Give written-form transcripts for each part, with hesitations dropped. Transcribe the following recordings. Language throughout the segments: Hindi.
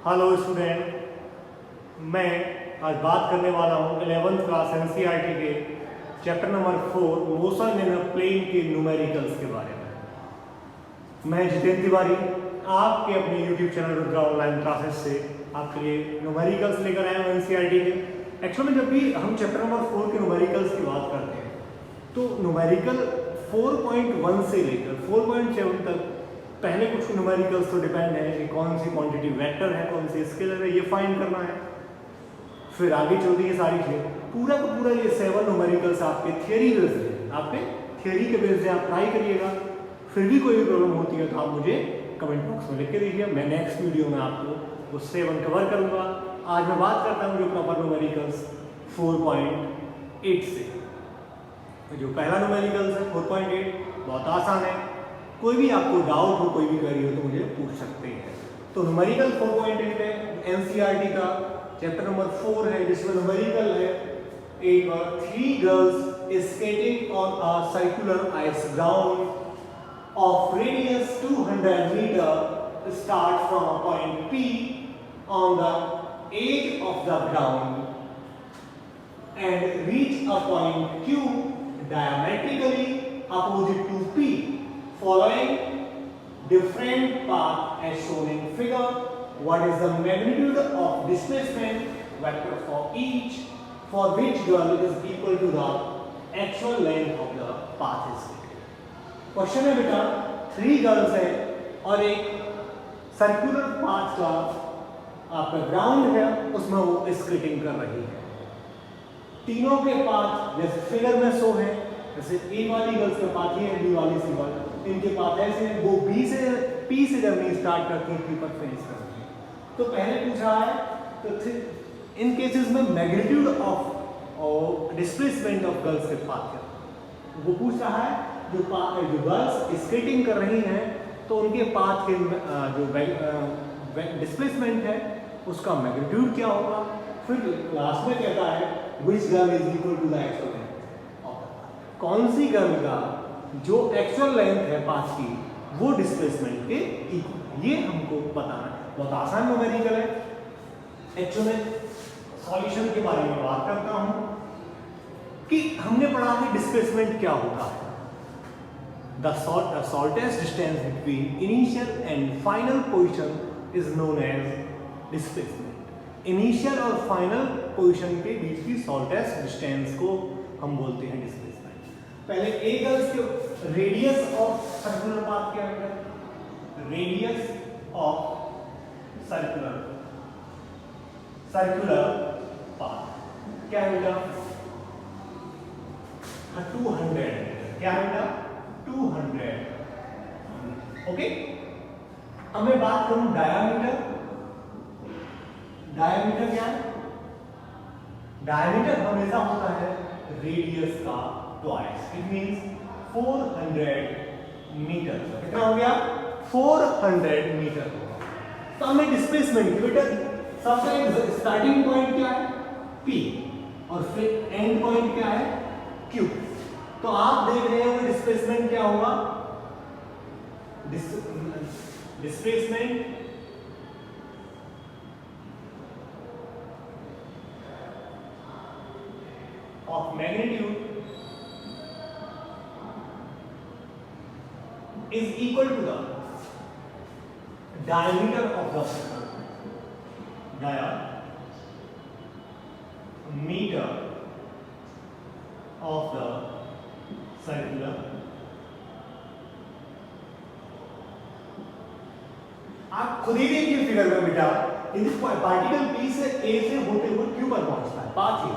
हेलो स्टूडेंट, मैं आज बात करने वाला हूँ 11th क्लास एनसीईआरटी के chapter number 4 motion in a plane के न्यूमेरिकल्स के बारे में। मैं जितेंद्र तिवारी आपके अपने YouTube channel Rudra online classes से आपके लिए न्यूमेरिकल्स लेकर आए हूँ एनसीईआरटी के। एक्चुअली जब भी हम चैप्टर नंबर 4 के न्यूमेरिकल्स की बात करते हैं तो न्यूमेरिकल 4.1 से लेकर 4.7 तक पहले कुछ न्यूमेरिकल्स तो डिपेंड है कि कौन सी क्वांटिटी वेक्टर है, कौन सी स्केलर है, ये फाइंड करना है। फिर आगे चलती है सारी चीज़ें, पूरा का पूरा ये 7 न्यूमेरिकल्स आपके थियरी बेस्ड है, आपके थियरी के बेस्ड है। आप ट्राई करिएगा, फिर भी कोई भी प्रॉब्लम होती है तो आप मुझे कमेंट बॉक्स में लिख के दीजिए। मैं नेक्स्ट वीडियो में आपको वो 7 कवर करूँगा। आज मैं बात करता हूँ जो प्रॉपर न्यूमेरिकल्स 4.8 से। जो पहला न्यूमेरिकल्स है 4.8, बहुत आसान है। कोई भी आपको डाउट हो, कोई भी क्वेरी हो तो मुझे पूछ सकते हैं। तो न्यूमेरिकल 4.8 है, एनसीईआरटी का चैप्टर नंबर 4 है, जिसमें न्यूमेरिकल है एक 3 girls skating on a circular ice ground of radius 200 metre start from a point P on the edge of the ground and reach a point Q diametrically opposite to P following different path as shown in figure. What is the magnitude of displacement vector for each, for which girl is equal to the actual length of the path is taken. Question है बेटा, 3 गर्ल्स है और एक सर्कुलर पाथ का आपका ग्राउंड है, उसमें वो स्केटिंग कर रही है। तीनों के पाथ जैसे फिगर में शो है, जैसे ए वाली गर्ल्स का पाथ ये है, बी वाली सी वाली, इनके पाथ ऐसे हैं। वो पी से जर्नी स्टार्ट करती है, पी पर फिनिश करती है। तो पहले पूछा है तो इन केसेस में magnitude of displacement of girls के पाथ क्या वो पूछ रहा है। जो गर्ल्स स्केटिंग कर रही हैं तो उनके पाथ के जो डिस्प्लेसमेंट है उसका मैग्नीट्यूड क्या होगा। फिर लास्ट में कहता है which girl is equal to the actual length, कौन सी गर्ल का जो एक्चुअल लेंथ है पाथ की वो डिस्प्लेसमेंट के इक्वल, ये हमको बताना है। बहुत आसान न्यूमेरिकल है। एक्चुअली सॉल्यूशन के बारे में बात करता हूं कि हमने पढ़ा है डिस्प्लेसमेंट क्या होता है। The shortest distance between initial and final position is known as displacement. Initial और फाइनल पोजीशन के बीच की शॉर्टेस्ट डिस्टेंस को हम बोलते हैं डिस्प्लेसमेंट। पहले ए गर्ल्स के रेडियस ऑफ सर्कुलर पाथ क्या है? रेडियस ऑफ सर्कुलर पाथ क्या है बेटा? 200। क्या है बेटा? 200। ओके, अब मैं बात करूं डायामीटर। डायमीटर क्या है? डायमीटर हमेशा होता है रेडियस का ट्वाइस। It means 400 metre. कितना हो गया? 400 मीटर। तो हमें डिस्प्लेसमेंट की बेटा सबसे स्टार्टिंग पॉइंट क्या है? P और फिर एंड पॉइंट क्या है? Q। तो आप देख रहे हो डिस्प्लेसमेंट क्या होगा? Displacement of magnitude is equal to the diameter of the circle. Diameter of the circular आप खुद ही देखिए फिगर में बेटा, पार्टिकल P से A से होते हुए Q पर पहुंचता है पाथ ही,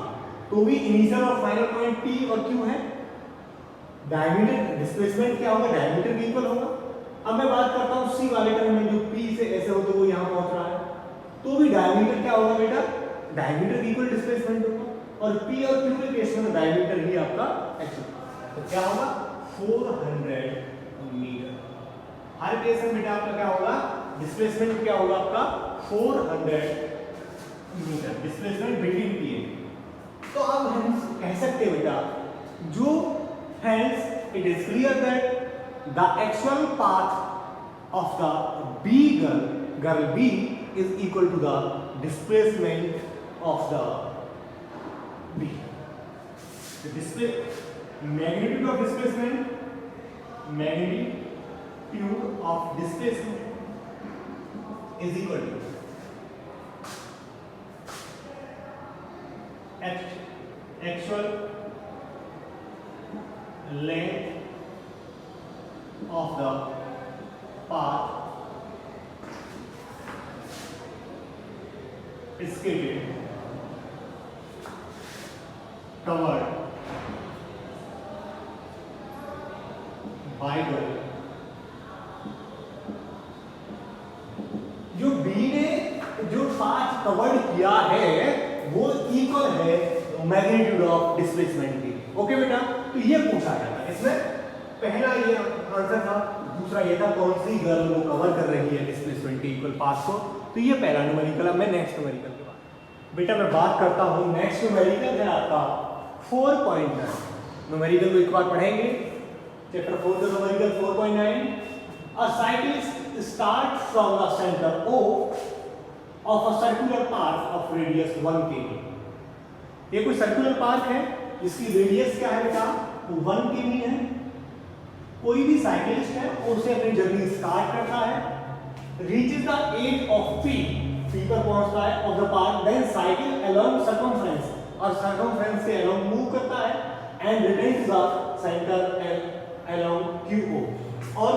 तो भी इनिशियल और फाइनल पॉइंट P और Q है। डायमीटर डिस्प्लेसमेंट क्या होगा? डायमीटर के इक्वल होगा। अब मैं बात करता हूं C वाले टर्म में, जो P से ऐसे होते हुए यहां पहुंच रहा है, तो भी डायमीटर क्या होगा बेटा? डायमीटर के इक्वल डिस्प्लेसमेंट होगा। और P और Q के केस में डायमीटर ही आपका एक्चुअल, तो क्या होगा? 400 मीटर। हर केस में बेटा आपका क्या होगा? डिस्प्लेसमेंट क्या होगा आपका? 400 metre displacement between P and. तो अब हम कह सकते हैं बेटा, जो hence it is clear that the actual path of the B girl B is equal to the displacement of the B. The magnitude of displacement is equal to actual length of the path skated covered by the जो बी ने जो पाथ कवर्ड किया है वो इक्वल है मैग्नीट्यूड ऑफ डिस्प्लेसमेंट की। ओके बेटा, तो ये पूछा गया था इसमें। पहला ये आंसर था, दूसरा ये था कौन सी गर्ल वो कवर कर रही है डिस्प्लेसमेंट के इक्वल पाथ को। तो ये पहला न्यूमेरिकल। अब मैं नेक्स्ट न्यूमेरिकल के बाद बेटा मैं बात करता हूँ। नेक्स्ट न्यूमेरिकल है आपका 4.9। न्यूमेरिकल को एक बार पढ़ेंगे। चैप्टर 4 का numerical 4.9। A cyclist starts from the center O of a circular path of radius 1 km। ये कोई सर्कुलर पाथ है जिसकी रेडियस क्या है बेटा, 1 km है। कोई भी साइकिलिस्ट है उसे अपनी जर्नी स्टार्ट करता है, reaches the edge of P पर पहुंचता है of the path, then cycle along circumference और सर्कमफ्रेंस के अलोंग मूव करता है and returns the centre along QO। और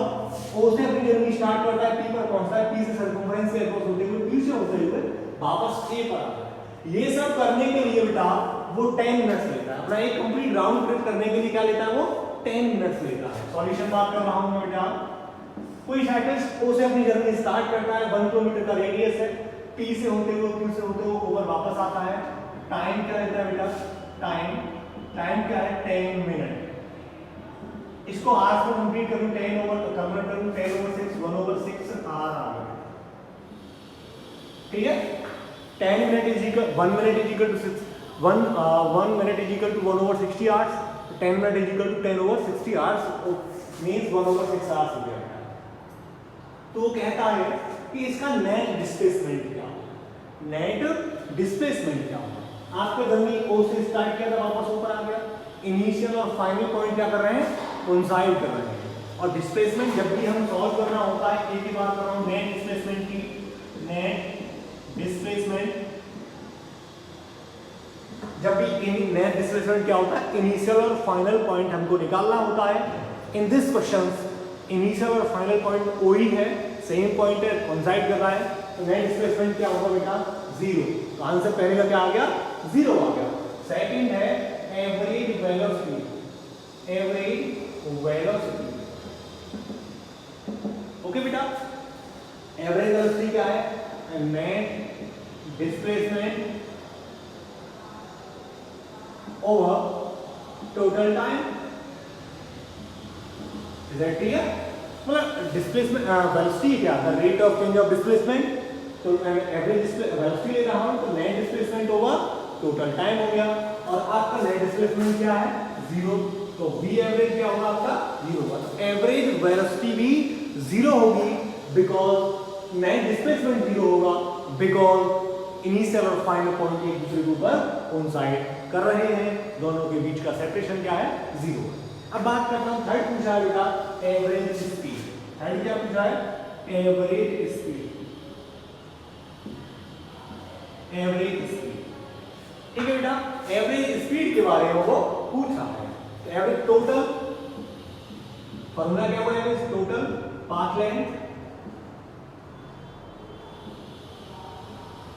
उसने अपनी जर्नी स्टार्ट करता है, P पर पहुंचता है, P से सर्कमफ्रेंस से अक्रॉस होते हुए P से होते हुए वापस A पर आता है। ये सब करने के लिए बेटा वो 10 मिनट्स लेता है। अपना एक कंप्लीट राउंड ट्रिप करने के लिए क्या लेता है वो 10 मिनट्स लेता है। सॉल्यूशन बात कर रहा हूं मैं बेटा। कोई साइकिलिस्ट O से अपनी जर्नी स्टार्ट करता है, 1 किलोमीटर का रेडियस है, P से होते हुए Q से होते हुए ओवर वापस आता है। टाइम क्या लेता है बेटा, टाइम क्या है 10 मिनट। इसको आवर्स में कंप्लीट करूं, 10 ओवर कन्वर्ट करूं, 10/6 1/6 आवर आ गया। ठीक है, 10 minute is equal 1 minute is equal to 1 minute is equal to 1/60 hours. 10 minute is equal to 10/60 hours means 1/6 hours हो गया। तो वो कहता है कि इसका नेट डिस्प्लेसमेंट क्या होगा, नेट डिस्प्लेसमेंट क्या होगा। आपका जर्नी O से स्टार्ट किया था, वापस ऊपर आ गया। इनिशियल और फाइनल पॉइंट क्या कर रहे हैं, कोइंसाइड कर रहे हैं। और डिस्प्लेसमेंट जब भी हम सॉल्व करना होता है, एक ही बात कर रहा हूं नेट डिस्प्लेसमेंट की। नेट डिस्प्लेसमेंट जब भी नेट डिस्प्लेसमेंट क्या होता है, इनिशियल और फाइनल पॉइंट हमको निकालना होता है। इन दिस क्वेश्चंस इनिशियल और फाइनल पॉइंट कोई है, सेम पॉइंट है, कोइंसाइड कर रहा है, तो नेट डिस्प्लेसमेंट क्या होगा बेटा 0। तो आंसर पहले का क्या आ गया 0 आ गया। सेकंड है average velocity. Average velocity okay बेटा, एवरेज वेलोसिटी क्या है, net displacement over total time. Is that clear? मतलब डिस्प्लेसमेंट वेलोसिटी क्या था, rate of change of displacement. तो एवरेज वेलोसिटी ले रहा हूं तो net displacement over total time हो गया। और आपका नेट डिस्प्लेसमेंट क्या है 0, तो V एवरेज क्या होगा आपका 0 होगा। तो एवरेज वेलोसिटी भी 0 होगी बिकॉज नेट डिस्प्लेसमेंट 0 होगा, बिकॉज इनिशियल और फाइनल पॉइंट एक दूसरे के ऊपर कोइंसाइड कर रहे हैं, दोनों के बीच का सेपरेशन क्या है 0। अब बात करता हूं थर्ड पूछा है बेटा एवरेज स्पीड। थर्ड क्या पूछा है, एवरेज स्पीड। एवरेज स्पीड ठीक है बेटा, एवरेज स्पीड के बारे में वो पूछा है। एवरेज टोटल फॉर्मूला क्या हुआ, average total path length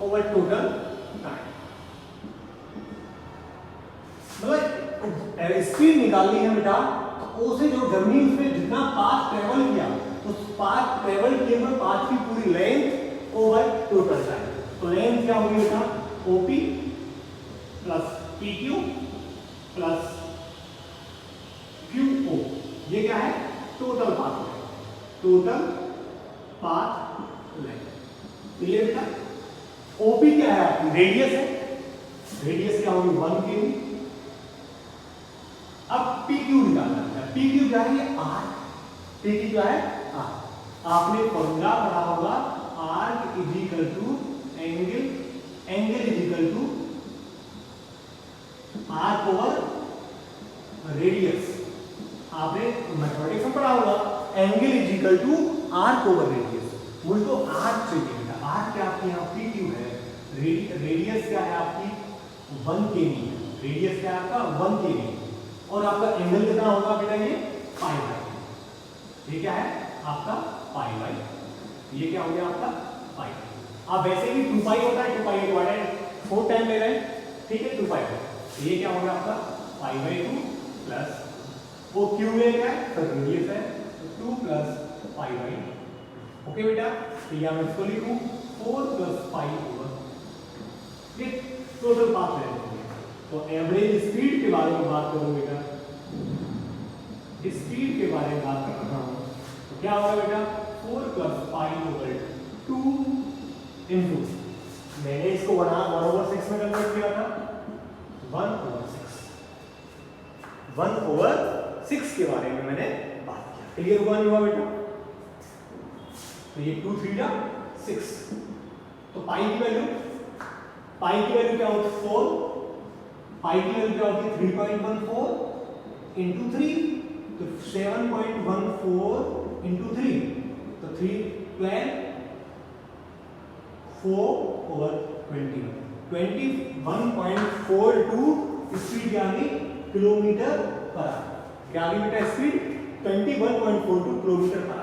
over total time. मतलब स्पीड निकालनी है बेटा, तो उसे जो जर्नी उसमें जितना पाथ ट्रेवल किया, उस पाथ ट्रेवल किए हुए पाथ की पूरी लेंथ ओवर टोटल टाइम। तो लेंथ क्या होगी बेटा OP plus PQ plus QO। ये क्या है total path length, total path length. Clear बेटा? ओपी क्या है आपकी रेडियस है, रेडियस क्या होगी 1 km। अब PQ निकालना है, PQ क्या है R, PQ क्या है R। आपने फॉर्मूला पढ़ा होगा arc is equal to angle, angle is equal to arc over radius. आपने मैथमेटिक्स में पढ़ा होगा, angle is equal to arc over radius. मुझे तो आर्क चाहिए बेटा, आर्क क्या आपकी यहाँ पी क्यू है, रेडियस क्या है आपकी 1 केवी, रेडियस क्या है आपका 1 केवी, और आपका एंगल कितना होगा बेटा ये पाई बाई, ये क्या है आपका पाई बाई, ये क्या हो गया आपका पाई। आप वैसे भी 2 पाई होता है, 2 पाई डिवाइडेड 4 टाइम ले रहे हैं, ठीक है 2 पाई, ये क्या हो गया आपका पाई बाई 2 प्लस वो क्यू है क्या है रेडियस है, तो 2 प्लस पाई बाई। ओके बेटा, तो यहाँ मैं इसको लिखूं 4 प्लस पाई ओवर, ये टोटल पाथ लेंथ है। तो एवरेज स्पीड के बारे में बात करूं बेटा, स्पीड के बारे में बात कर रहा हूं, तो क्या होगा बेटा 4 प्लस पाई ओवर 2 इंटू, मैंने इसको 1/6 में कन्वर्ट किया था, 1/6 के बारे में मैंने बात किया। क्लियर हुआ नहीं हुआ बेटा? तो ये 2 3 जा 6, तो पाई की वैल्यू क्या होती है 4, पाई की वैल्यू क्या होती है 3.14 इंटू 3, तो 7.14 इंटू 3, तो 12 4/21, 21.42 स्पीड क्या आ गई किलोमीटर पर आवर, क्या आ गई बेटा speed 21.42 kilometre per hour.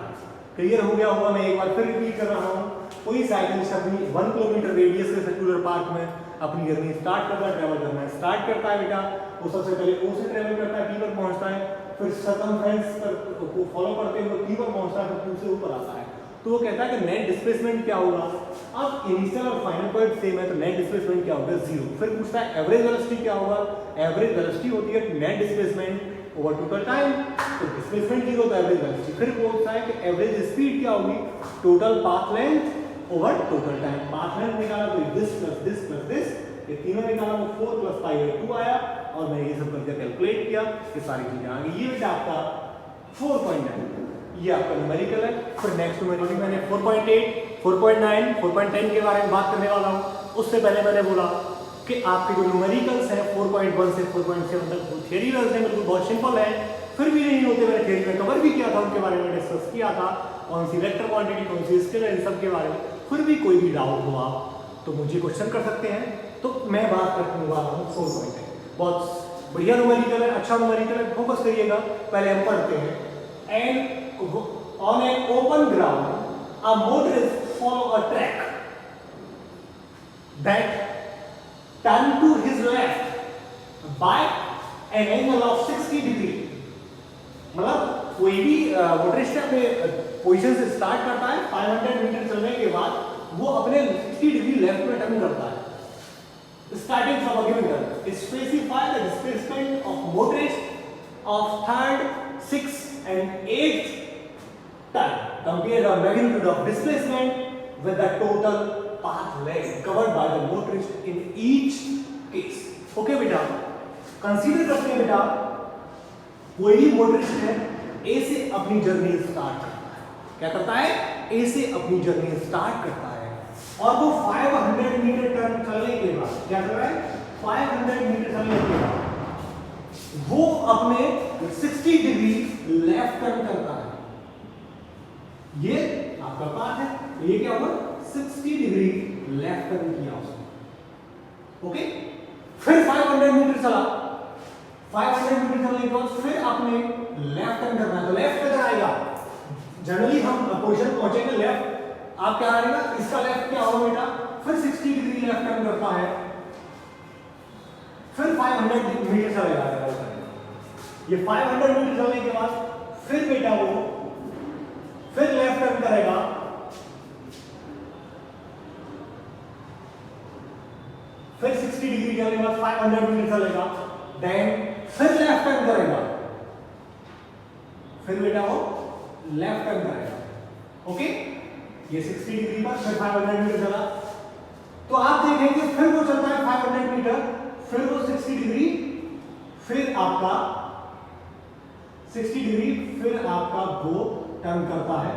Clear हो गया होगा? मैं एक बार फिर रिपीट कर रहा हूँ, कोई साइकिलिस्ट अपनी 1 किलोमीटर रेडियस के सर्कुलर पार्क में अपनी जर्नी स्टार्ट करता है, ट्रैवल करना स्टार्ट करता है बेटा, वो सबसे पहले ओ से ट्रैवल करता है, पी पर पहुंचता है, फिर सर्कमफ्रेंस को फॉलो करते हुए पी पर पहुंचता है, फिर क्यू से ऊपर आता है। तो वो कहता है कि नेट डिस्प्लेसमेंट क्या होगा। अब इनिशियल और फाइनल पॉइंट सेम है, तो नेट डिस्प्लेसमेंट क्या होगा 0। फिर पूछता है एवरेज वेलोसिटी क्या होगा, एवरेज वेलोसिटी होती है net displacement over total time, तो डिस्प्लेसमेंट 0 तो एवरेज वेलोसिटी। फिर बोलता है कि एवरेज स्पीड क्या होगी, total path length over total time. Path length निकाला तो दिस प्लस दिस, ये तीनों निकाला तो 4 प्लस पाई बाई 2 आया, और मैंने ये सब करके कैलकुलेट किया, ये सारी चीजें आ गई। ये बेटा आपका 4.9, ये आपका न्यूमेरिकल है। फिर नेक्स्ट न्यूमेरिकल मैंने 4.8, 4.9, 4.10 के बारे में बात करने वाला हूँ। उससे पहले मैंने बोला कि आपके जो न्यूमेरिकल्स हैं 4.1 से 4.7 तक वो थ्योरी वाइज हैं, बिल्कुल बहुत सिंपल है, फिर भी नहीं होते, मैंने थ्योरी में कवर भी किया था, उनके बारे में डिस्कस किया था, कौन सी वेक्टर क्वांटिटी कौन सी स्केलर, इन सब के बारे में। फिर भी कोई भी डाउट हो आप तो मुझे क्वेश्चन कर सकते हैं। तो मैं बात करने वाला हूँ 4.8, बहुत बढ़िया न्यूमेरिकल है, अच्छा न्यूमेरिकल है, फोकस करिएगा। पहले हम पढ़ते हैं। And on an open ground, a motorist follow a track that turn to his left by an angle of 60 degree। मतलब कोई भी मोटरिस्ट अपने पोजीशन से स्टार्ट करता है, 500 मीटर चलने के बाद वो अपने 60 डिग्री लेफ्ट में टर्न करता है। Starting from a given turn, specify the displacement of motorist of 3rd, 6th and 8th turn. Compare the magnitude of displacement with the total path length covered by the motorist in each case. Okay बेटा, कंसीडर करते हैं बेटा, कोई भी मोटरिस्ट है ए से अपनी जर्नी स्टार्ट करता है। क्या करता है? ए से अपनी जर्नी स्टार्ट करता है, और वो 500 मीटर टर्न चलने के बाद क्या कर रहा है, 500 मीटर चलने के बाद वो अपने 60 डिग्री लेफ्ट टर्न करता है। ये आपका पाथ है, तो ये क्या होगा 60 डिग्री लेफ्ट टर्न किया उसने। ओके, फिर 500 मीटर चला, 500 मीटर चलने के बाद फिर आपने लेफ्ट टर्न करना है, तो लेफ्ट किधर आएगा, जनरली हम पोजीशन पहुंचेंगे लेफ्ट, आप क्या आएगा, इसका लेफ्ट क्या होगा बेटा, फिर 60 डिग्री लेफ्ट टर्न करता है, फिर 500 मीटर चलेगा। ये 500 मीटर चलने के बाद फिर बेटा वो फिर लेफ्ट टर्न करेगा, फिर 60 डिग्री चलने के बाद 500 मीटर चलेगा, देन फिर लेफ्ट टर्न करेगा, फिर बेटा वो लेफ्ट टर्न करेगा। ओके, ये 60 डिग्री पर फिर 500 मीटर चला, तो आप देखेंगे फिर वो चलता है 500 मीटर, फिर वो 60 डिग्री, फिर आपका 60 डिग्री, फिर आपका वो टर्न करता है,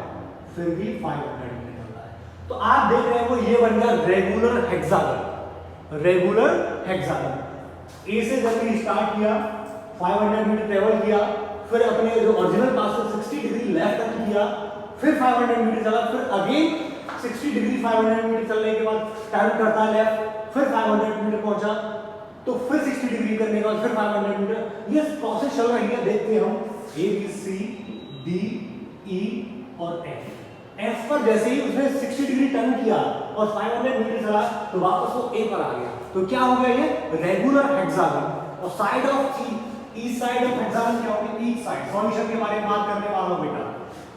फिर भी 500 मीटर चलता है। तो आप देख रहे हो ये बन गया रेगुलर हेक्सागन। रेगुलर हेक्सागन ए से जब स्टार्ट किया 500 मीटर ट्रेवल किया, फिर अपने जो ओरिजिनल पास से 60 डिग्री लेफ्ट टर्न किया, फिर 500 मीटर चला, फिर अगेन 60 डिग्री 500 मीटर चलने के बाद टर्न करता लेफ्ट, फिर 500 मीटर पहुंचा, तो फिर 60 डिग्री करने के बाद फिर 500 मीटर। ये प्रोसेस चल रही है, देखते हैं हम A B C D E और एफ पर जैसे ही उसने 60 डिग्री टर्न किया और 500 मीटर चला तो वापस वो ए पर आ गया। तो क्या हो गया ये रेगुलर हेक्सागन। और side of east side of hexagon क्या होगी? East side. सॉल्यूशन के बारे में बात करने वाला हूं बेटा,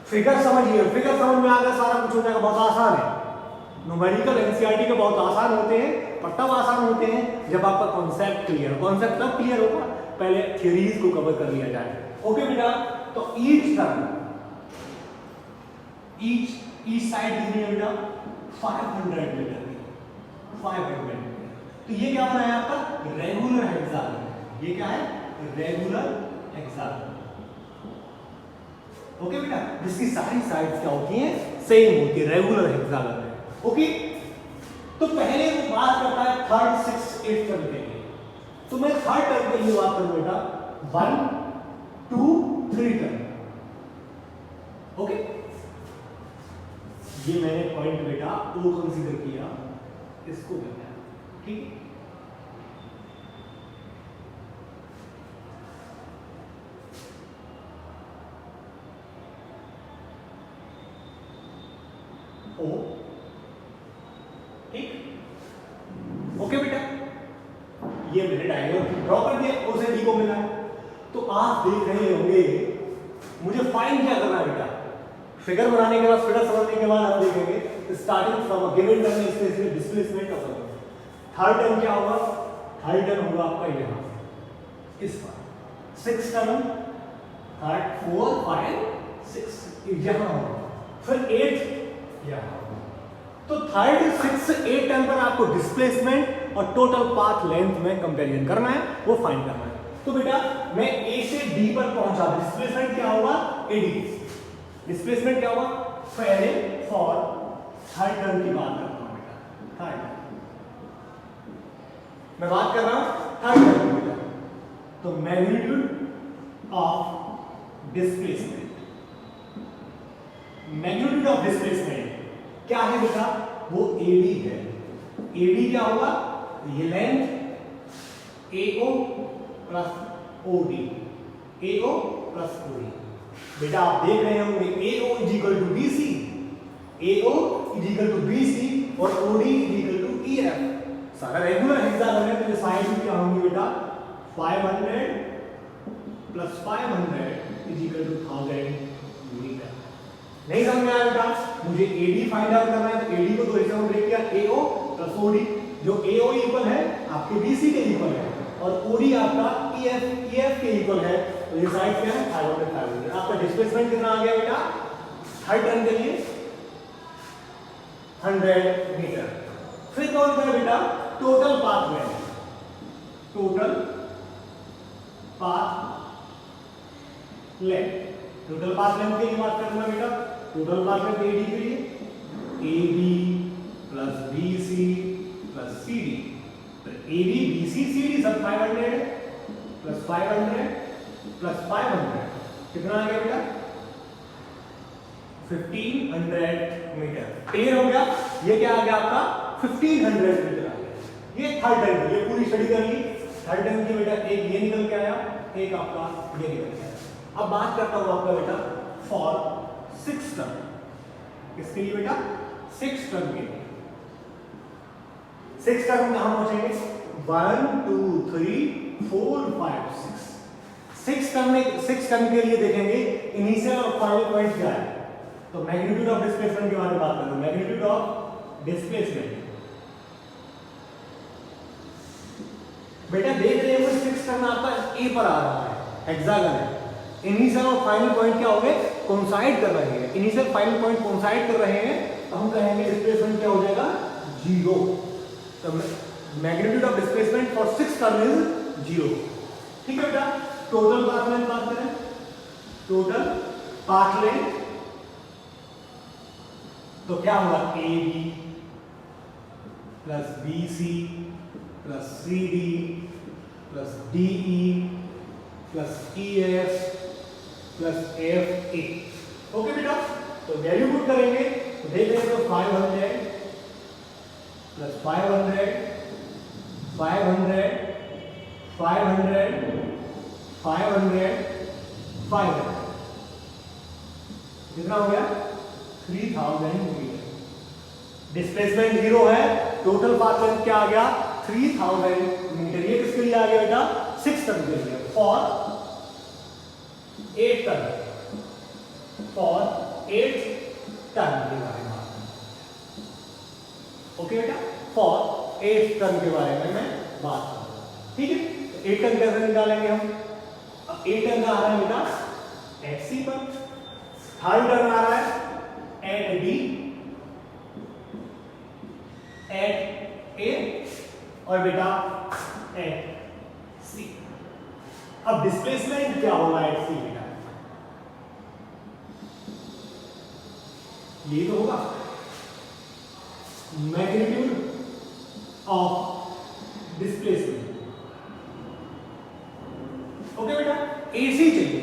फिगर समझिए, फिगर समझ में आ गया, सारा कुछ हो जाएगा, बहुत आसान है। न्यूमेरिकल एनसीईआरटी के बहुत आसान होते हैं, पर तब आसान होते हैं जब आपका कॉन्सेप्ट क्लियर हो। कॉन्सेप्ट तब क्लियर होगा पहले थ्योरीज को कवर कर लिया जाए। ओके बेटा, तो ईच टर्न ईच साइड कितनी है बेटा? 500 मीटर की, 500 मीटर। तो ये क्या बनाया आपका? Regular hexagon. ये क्या है? Regular hexagon. ओके बेटा, जिसकी सारी साइड्स क्या होती हैं? सेम होती है, रेगुलर हेक्सागन है। ओके, तो पहले वो बात करता है थर्ड, सिक्स, एट टर्न के लिए। तो मैं थर्ड टर्न के लिए बात करूं बेटा, 1 2 3 टर्न। ओके, ये मैंने पॉइंट बेटा ओ कंसीडर किया, इसको करना है, ठीक है। ओ, ठीक, ओके बेटा, ये मैंने डायग्राम ड्रॉ कर दिया, ओ से डी को मिला है। तो आप देख रहे होंगे मुझे फाइंड क्या करना है बेटा? फिगर बनाने के बाद, फिगर समझने के बाद हम देखेंगे starting from a given turn specific displacement of third turn क्या होगा? थर्ड टर्न होगा आपका यहां इस पर, सिक्स टर्न, थर्ड 4 5 6 यहां होगा, फिर 8 यहां। तो थर्ड, सिक्स, 8 टर्न पर आपको डिस्प्लेसमेंट और टोटल पाथ लेंथ में कंपैरिजन करना है, वो फाइंड करना है। तो बेटा मैं ए से डी पर पहुंचा, डिस्प्लेसमेंट क्या होगा? एडी। डिस्प्लेसमेंट क्या होगा? पहले फॉर थर्ड टर्न की बात करता हूं बेटा, थर्ड मैं बात कर रहा हूं थर्ड टर्न की बेटा। तो magnitude of displacement, magnitude of displacement क्या है बेटा? वो एडी है। एडी क्या होगा? ये length AO plus OD, AO plus OD. बेटा आप देख रहे होंगे AO is equal to BC, AO is equal to BC और OD is equal to EF। सारा रेगुलर हेक्सागन है, तो ये साइड क्या होंगी बेटा? 500 plus 500 is equal to 1000 metre. नहीं समझ में आया बेटा? मुझे AD फाइंड आउट करना है, तो AD को दो हिस्सों में ब्रेक किया, AO प्लस OD। जो AO इक्वल है आपके BC के इक्वल है और OD आपका EF के इक्वल है। तो ये साइड क्या है? 500। आपका डिस्प्लेसमेंट कितना आ गया बेटा? थर्ड टर्न के लिए 100 मीटर। फिर कौन सा है बेटा? Total path length, total path length. Total path length की बात करना बेटा, टोटल पाथ लेंथ एडी के लिए AB plus BC plus CD। तो AB BC CD सब 500 प्लस 500 प्लस 500 कितना आ गया बेटा? 1500 मीटर। क्लियर हो गया? ये क्या आ गया आपका? 1500 मीटर आ गया। ये थर्ड टर्न, ये पूरी स्टडी कर ली। थर्ड टर्न की बेटा एक ये निकल के आया, एक आपका ये निकल के आया। अब बात करता हूं आपका बेटा फॉर सिक्स टर्न। किसके लिए बेटा? सिक्स टर्न के लिए। सिक्स टर्न कहां पहुंचेंगे? 1 2 3 4 5 6। सिक्स टर्न के लिए देखेंगे इनिशियल और फाइनल पॉइंट क्या है। तो मैग्नीट्यूड ऑफ डिस्प्लेसमेंट के बारे में बात करते हैं। मैग्नीट्यूड ऑफ डिस्प्लेसमेंट बेटा देख रहे हो सिक्स टर्न आपका ए पर आ रहा है, हेक्सागन है। इनिशियल और फाइनल पॉइंट क्या हो गए? कोइंसाइड कर रहे हैं। इनिशियल फाइनल पॉइंट कोइंसाइड कर रहे हैं, तो हम कहेंगे डिस्प्लेसमेंट क्या हो जाएगा? 0। तो magnitude of displacement for six turn is 0। ठीक है बेटा। टोटल पाथ लेंथ बात करें, टोटल पाथ लेंथ तो क्या होगा A B plus B C plus C D plus D E plus E F plus F A. Okay बेटा, तो वैल्यू पुट करेंगे तो देख रहे हो 500 प्लस 500 500 500 500 500 कितना हो गया 3000 मीटर। डिस्प्लेसमेंट 0 है, टोटल पाथ लेंथ क्या आ गया 3000 मीटर। ये किसके लिए आ गया बेटा 6 टन के लिए, फॉर 8 टन, फॉर 8 टन के बारे में। ओके बेटा, फॉर 8 टन के बारे में मैं बात कर रहा हूं। ठीक है, 8 टन कैसे निकालेंगे हम? अब 8 टन का आ रहा है बेटा एट सी पर, थर्ड टन आ रहा है एट बी, एट ए और बेटा एट सी। अब डिस्प्लेसमेंट क्या होगा एट सी बेटा? ये तो होगा मैग्नीट्यूड ऑफ डिस्प्लेसमेंट। ओके बेटा, एसी चाहिए।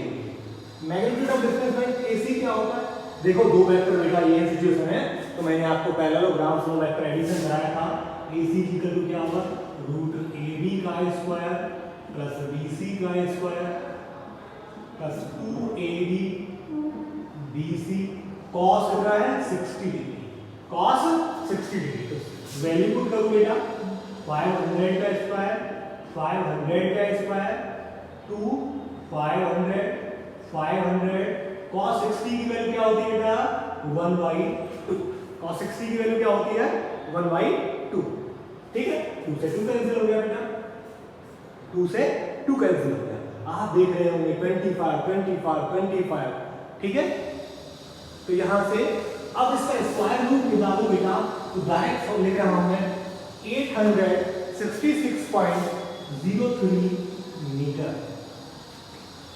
मैग्नीट्यूड ऑफ डिस्प्लेसमेंट एसी क्या होता है? देखो दो वेक्टर बेटा ये सिचुएशन है, तो मैंने आपको पैरेललोग्राम फ्लो वेक्टर एडिशन कराया था। AC इक्वल टू क्या होगा रूट AB का स्क्वायर प्लस BC का square plus 2AB BC cos कितना है 60 डिग्री, cos 60 डिग्री। तो वैल्यू पुट करूं बेटा 500 का स्क्वायर 500 का स्क्वायर 2 500 500 cos 60 की वैल्यू क्या होती है बेटा 1/2। cos 60 की वैल्यू क्या होती है 1/2। ठीक है, 2 से 2 कैंसिल हो गया बेटा, 2 से 2 कैंसिल हो गया। आप देख रहे होंगे 25 25 25। ठीक है, तो यहां से अब इसका स्क्वायर रूट निकालो बेटा, तो डायरेक्ट फॉर्मूला हमने 866.03 मीटर।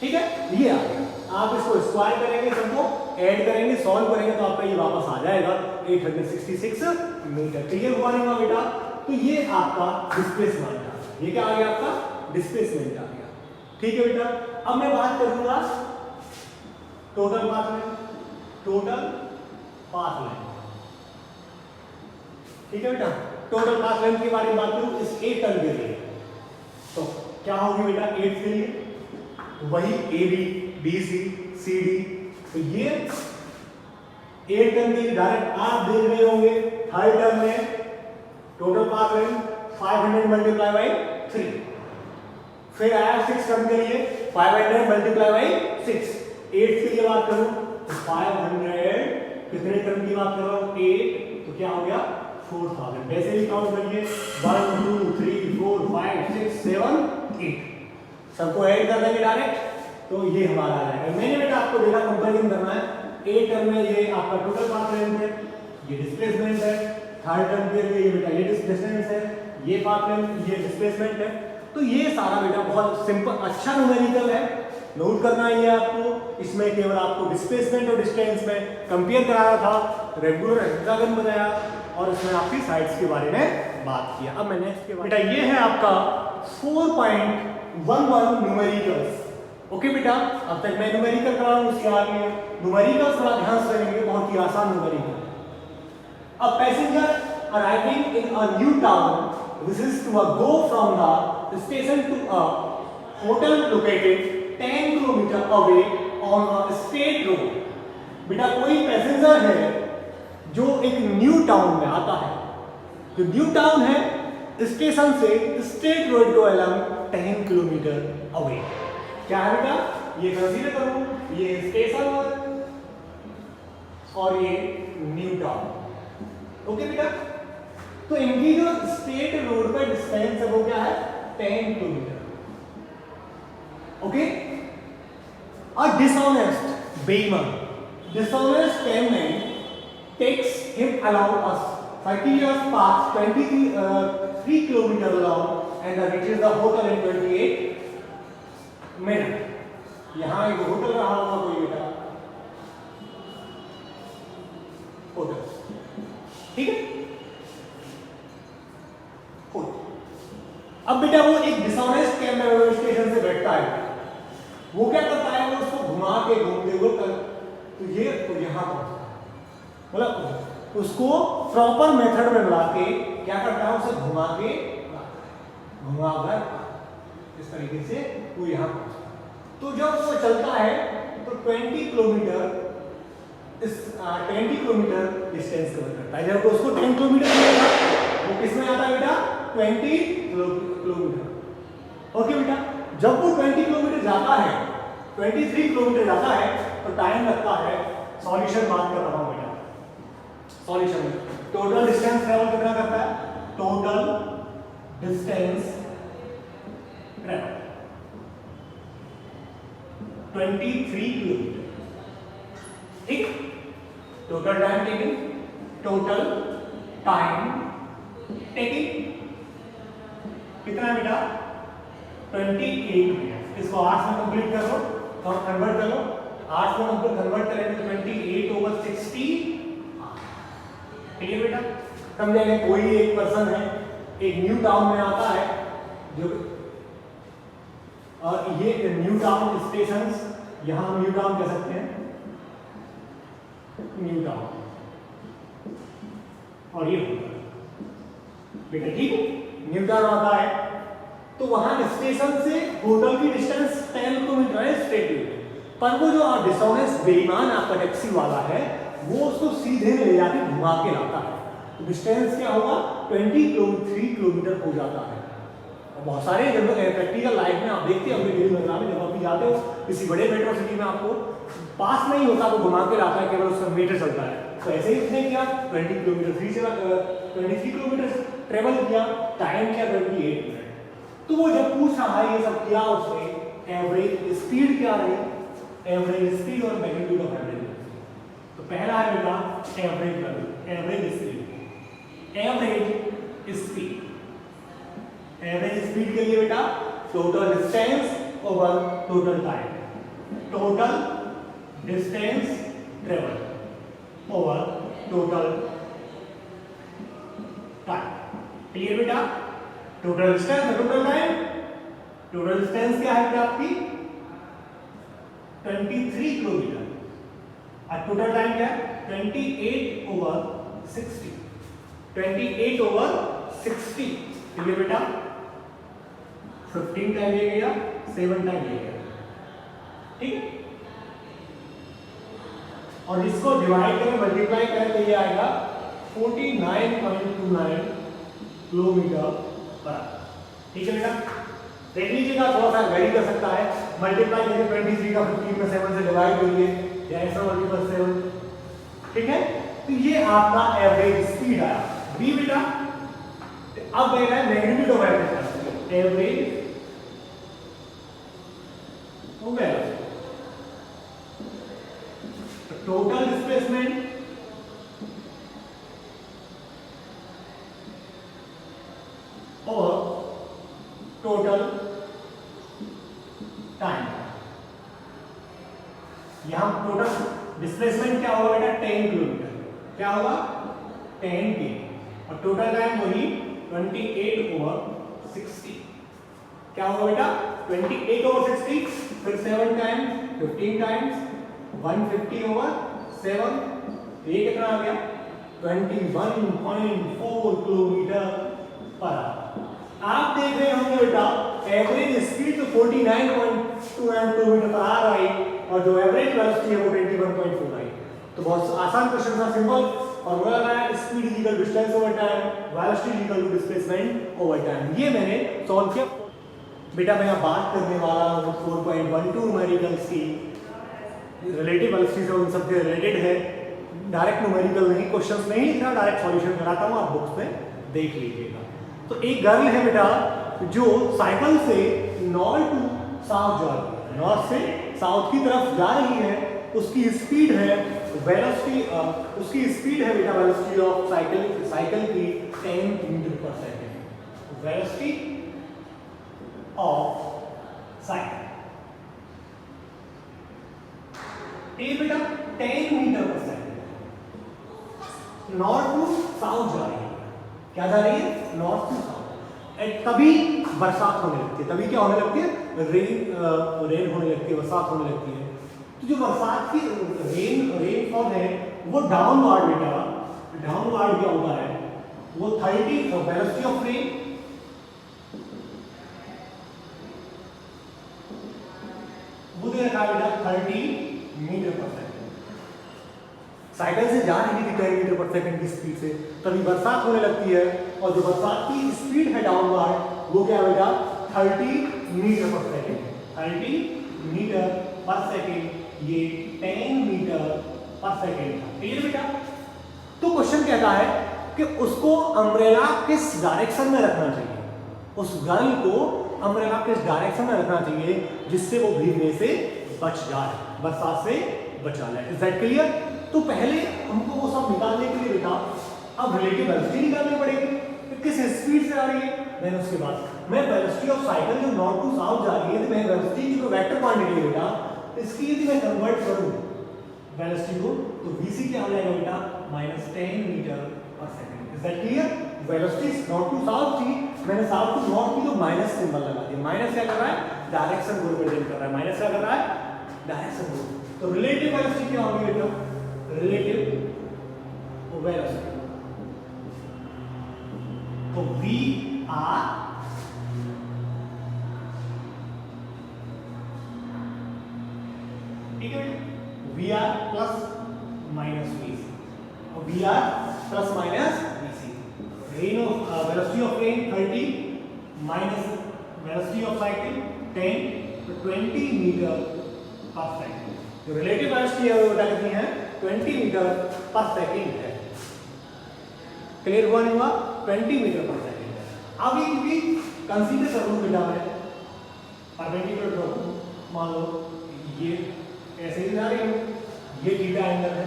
ठीक है, ये आ गया। आप इसको स्क्वायर करेंगे, सबको ऐड करेंगे, सॉल्व करेंगे तो आपका ये वापस आ जाएगा 866 मीटर। क्लियर हुआ नहीं हुआ बेटा? तो ये आपका डिस्प्लेसमेंट आ गया। ये क्या आ गया आपका डिस्प्लेसमेंट आ गया। ठीक है बेटा, अब मैं बात करूंगा total path length, total path length. ठीक है बेटा, टोटल पाथ लेंथ के बारे में बात करूं इस 8 टन के लिए, तो क्या होगी बेटा 8 के लिए वही AB BC CD। तो ये 8 टन के लिए डायरेक्ट आप देख रहे होंगे हर टन में total path length 500 multiply by 3। फिर आया 6 टन के लिए 500 मल्टीप्लाई बाई 6। 8 के लिए बात करूं तो 500 कितने टन की बात कर रहा हूं 8, तो क्या हो गया 4000। वैसे ही काउंट करिए 1 2 3 4 5 6 7 8, सबको ऐड कर देंगे डायरेक्ट, तो ये हमारा आ जाएगा। मैंने बेटा आपको देखा कंपेरिजन करना है। 8 टन में ये आपका टोटल पाथ लेंथ है, ये डिस्प्लेसमेंट है। थर्ड टन के लिए ये बेटा ये डिस्प्लेसमेंट है, ये पाथ लेंथ, ये डिस्प्लेसमेंट है। तो ये सारा बेटा बहुत सिंपल अच्छा न्यूमेरिकल है, नोट करना ही है आपको। इसमें केवल आपको डिस्प्लेसमेंट और डिस्टेंस में कंपेयर कराया था, रेगुलर हेक्सागन बनाया और इसमें आपकी साइड्स के बारे में बात किया। अब मैंने इसके बेटा ये है आपका 4.11 न्यूमेरिकल्स। ओके बेटा, अब तक मैं न्यूमेरिकल करा हूं, उसके आगे न्यूमेरिकल्स थोड़ा ध्यान से लेंगे, बहुत ही आसान numerical. A passenger arriving in a new town wishes to go from the station to a hotel located 10 kilometre away on a state road। बेटा कोई पैसेंजर है जो एक न्यू टाउन में आता है, जो न्यू टाउन है स्टेशन से स्टेट रोड को अलग 10 किलोमीटर अवे। क्या है बेटा, ये कंसीडर करो, ये स्टेशन और ये न्यू टाउन। ओके बेटा, तो इनकी जो स्टेट रोड का डिस्टेंस है वो क्या है 10 किलोमीटर। ओके, a dishonest बेईमान, dishonest payment takes him along a circular path 3 kilometer long and reaches the hotel in 28 minutes। यहां एक होटल रहा होगा कोई बेटा, होटल ठीक है। अब बेटा वो एक डिसऑनेस्ट कैमरा स्टेशन से बैठता है, वो क्या करता है, वो उसको घुमा के घूमते हुए तो ये तो यहाँ पहुंचता है, मतलब उसको प्रॉपर मेथड में मिला के क्या करता है, उसे घुमा कर इस तरीके से वो यहाँ पहुंचता है। तो जब वो चलता है तो 20 किलोमीटर डिस्टेंस कवर करता है। जब उसको 10 किलोमीटर मिलेगा वो किसमें आता है बेटा, 20 किलोमीटर। ओके बेटा, जब वो 20 किलोमीटर जाता है, 23 किलोमीटर जाता है तो टाइम लगता है, सॉल्यूशन बात कर रहा हूं बेटा, सॉल्यूशन में टोटल डिस्टेंस ट्रेवल कितना करता है, टोटल डिस्टेंस ट्रेवल 23 किलोमीटर, ठीक। Total time taking, total time taking कितना है बेटा, 28 मिनट। इसको 8 में कंप्लीट कर लो, तो कन्वर्ट कर लो, 8 में हमको कन्वर्ट करेंगे तो 28/60। ठीक है बेटा, समझेंगे। कोई एक पर्सन है, एक न्यू टाउन में आता है जो, और ये न्यू टाउन स्टेशन, यहां हम न्यू टाउन कह सकते हैं, न्यू टाउन, और ये बेटा, ठीक है। न्यू टाउन आता है तो वहां स्टेशन से होटल की डिस्टेंस 10 किलोमीटर है स्ट्रेट वे, पर वो जो डिसऑनेस्ट बेईमान आपका टैक्सी वाला है वो उसको सीधे ले जाके घुमा के लाता है, तो डिस्टेंस क्या होगा, 23 किलोमीटर हो जाता है। और बहुत सारे जब प्रैक्टिकल लाइफ में आप देखते हैं, डेली में जब आप जाते हो किसी बड़े मेट्रो सिटी में, आपको पास नहीं होता, वो घुमा के लाता है, केवल उसका मीटर चलता है। तो ऐसे ही उसने किया, 20 किलोमीटर 23 किलोमीटर ट्रेवल किया, टाइम किया 28 मिनट। तो वो जब पूछ रहा है ये सब किया उसने, एवरेज स्पीड क्या रही, एवरेज स्पीड और मैग्नीट्यूड ऑफ एवरेज। तो पहला है बेटा average value, average speed, average speed, average speed के लिए बेटा total distance over total time, total distance travel over total time. Clear बेटा, टोटल डिस्टेंस और टोटल टाइम, टोटल डिस्टेंस क्या है बेटा आपकी 23 किलोमीटर, और टोटल टाइम क्या है 28/60, 28/60। क्लियर बेटा, 15 टाइम ये गया, 7 टाइम ये गया, ठीक है। और इसको डिवाइड करें, मल्टीप्लाई करें तो ये आएगा 49.29 किलोमीटर पर आवर। ठीक है बेटा, देख लीजिएगा, थोड़ा सा वेरी कर सकता है। मल्टीप्लाई करिए 23 का 15 में 7 से डिवाइड करिए, या ऐसा मल्टीपल 7, ठीक है। तो ये आपका एवरेज स्पीड आया। बी बेटा, अब देख रहा है magnitude of average, average total displacement और टोटल टाइम। यहां टोटल डिस्प्लेसमेंट क्या होगा बेटा 10 किलोमीटर, क्या होगा 10 के, और टोटल टाइम वही 28/60। क्या होगा बेटा 28/60, फिर 7 टाइम्स 15 टाइम्स 150/7, ये कितना आ गया 21.4 किलोमीटर पर आवर। आप देख रहे होंगे बेटा एवरेज स्पीड तो 49.29 किलोमीटर पर आवर आई, और जो एवरेज वेलोसिटी है वो 21.4 आई। तो बहुत आसान क्वेश्चन था, सिंपल फॉर्मूला है, speed equal distance over time, velocity equal to displacement over time. ये मैंने सॉल्व किया बेटा। मैं अब बात करने वाला हूँ 4.12 न्यूमेरिकल्स की, रिलेटिव वेलोसिटी से उन सबके रिलेटेड है, डायरेक्ट न्यूमेरिकल नहीं, क्वेश्चंस नहीं लिखना, डायरेक्ट सॉल्यूशन कराता हूँ, आप बुक्स में देख लीजिएगा। तो एक गर्ल है बेटा जो साइकिल से नॉर्थ टू साउथ जा रही है, नॉर्थ से साउथ की तरफ जा रही है, उसकी स्पीड है वेलोसिटी, उसकी स्पीड है बेटा वेलोसिटी ऑफ साइकिल की 10 मीटर पर सेकेंड, वेलोसिटी ऑफ साइकिल ये बेटा 10 मीटर पर सेकेंड, नॉर्थ टू साउथ जा रही है। क्या जा रही है? North to south. एंड तभी बरसात होने लगती है। तभी क्या होने लगती है? रेन होने लगती है, बरसात होने लगती है। तो जो बरसात की रेनफॉल है वो डाउनवर्ड बेटा, डाउनवर्ड क्या होता है? वो 30 वेलोसिटी ऑफ रेन, वो दे रखा है बेटा 30 मीटर पर सेकंड। साइकिल से जा रही थी 10 मीटर पर सेकंड की स्पीड से, तभी बरसात होने लगती है। और जो बरसात की स्पीड है डाउनवर्ड वो क्या बेटा? 30 मीटर पर सेकंड है। 30 मीटर पर सेकंड, ये 10 मीटर पर सेकंड था। क्लियर बेटा? तो क्वेश्चन कहता है कि उसको अम्ब्रेला किस डायरेक्शन में रखना चाहिए, उस गर्ल को अम्ब्रेला किस डायरेक्शन में रखना चाहिए जिससे वो भीगने से बच जाए, बरसात से बचा जाए। Is that clear? तो पहले हमको वो सब निकालने के लिए बेटा अब रिलेटिव वेलोसिटी निकालनी पड़ेगी कि किस स्पीड से आ रही है। देन उसके बाद मैं वेलोसिटी ऑफ साइकिल जो नॉर्थ टू साउथ जा रही है, तो मैं वेलोसिटी की जो वेक्टर क्वांटिटी है बेटा, इसकी यदि मैं कन्वर्ट करूं वेलोसिटी को, तो vc क्या हो जाएगा बेटा? -10 मीटर पर second. Is that clear? Velocity north to south थी, मैंने साउथ टू नॉर्थ की तो माइनस सिंबल लगा दिया। माइनस क्या कर रहा है? डायरेक्शन को रिप्रेजेंट कर रहा है। माइनस क्या कर रहा है? डायरेक्शन को। तो रिलेटिव वेलोसिटी क्या होगी बेटा? रिलेटिव वेलोसिटी, तो v r ठीक है बेटा, V R plus minus VC, और V R plus minus VC. Rain of velocity of rain 30 minus velocity of cycle 10, तो 20 मीटर पर सेकंड। जो रिलेटिव वेलोसिटी है वो बेटा कितनी है? 20 मीटर पर सेकंड है। क्लियर हुआ नहीं हुआ? 20 मीटर पर सेकंड है। अब ये भी कंसीडर करूं बेटा, मैं परपेंडिकुलर रखूं, मान लो ये ऐसे ही जा रही है, ये थीटा एंगल है,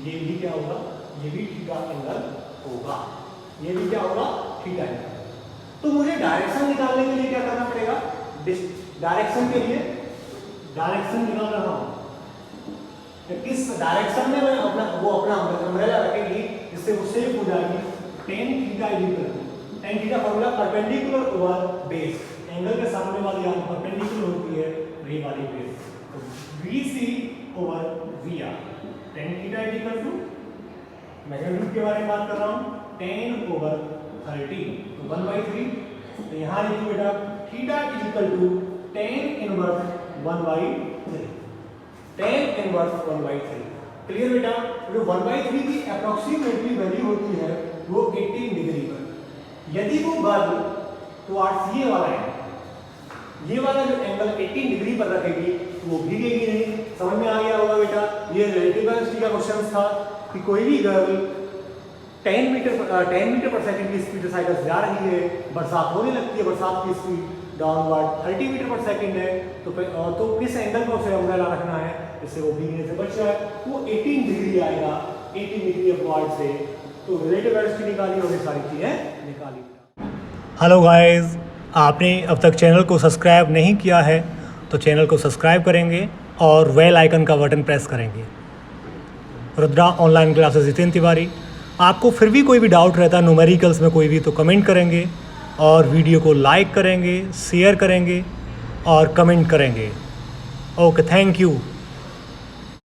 ये भी क्या होगा? ये भी थीटा एंगल होगा, ये भी क्या होगा? Theta angle. तो मुझे डायरेक्शन निकालने के लिए क्या करना पड़ेगा? डायरेक्शन के लिए डायरेक्शन निकाल रहा हूं, तो किस डायरेक्शन में मैं अपना अम्ब्रेला रखेगी जिससे वो सेफ हो जाएगी। tan theta is equal to, tan theta formula perpendicular over base, angle के सामने वाली आर्म परपेंडिकुलर होती है ये वाली बेस, तो VC over VR। tan theta is equal to, magnitude के बारे में बात कर रहा हूं, 10 ओवर 30, तो 1/3। तो यहां लिखो बेटा theta is equal to tan inverse 1/3, tan inverse 1/3। Clear बेटा? जो 1/3 की अप्रोक्सीमेटली वैल्यू होती है वो 18 डिग्री पर। यदि वो गर्ल टुवर्ड्स ये वाला है, ये वाला जो एंगल 18 डिग्री पर रखेगी तो वो भीगेगी नहीं। समझ में आ गया होगा बेटा? ये रिलेटिव वेलोसिटी का क्वेश्चन था कि कोई भी गर्ल 10 मीटर पर सेकंड की स्पीड से साइकिल से जा रही है, बरसात होने लगती है, बरसात की स्पीड डाउनवर्ड 30 मीटर पर सेकंड है, तो किस एंगल पर उसे अम्ब्रेला रखना है जिससे वो भीगने से बच जाए? वो 18 डिग्री आएगा, 18 डिग्री अपवर्ड से। तो रिलेटिव वेलोसिटी निकाली और ये सारी चीजें निकाली। हेलो गाइस, आपने अब तक चैनल को सब्सक्राइब नहीं किया है तो चैनल को सब्सक्राइब करेंगे और बेल आइकन का बटन प्रेस करेंगे। Rudra online classes Jitendra Tiwari. आपको फिर भी कोई भी डाउट रहता है न्यूमेरिकल्स में कोई भी, तो कमेंट करेंगे और वीडियो को लाइक करेंगे, शेयर करेंगे और कमेंट करेंगे। Okay, thank you.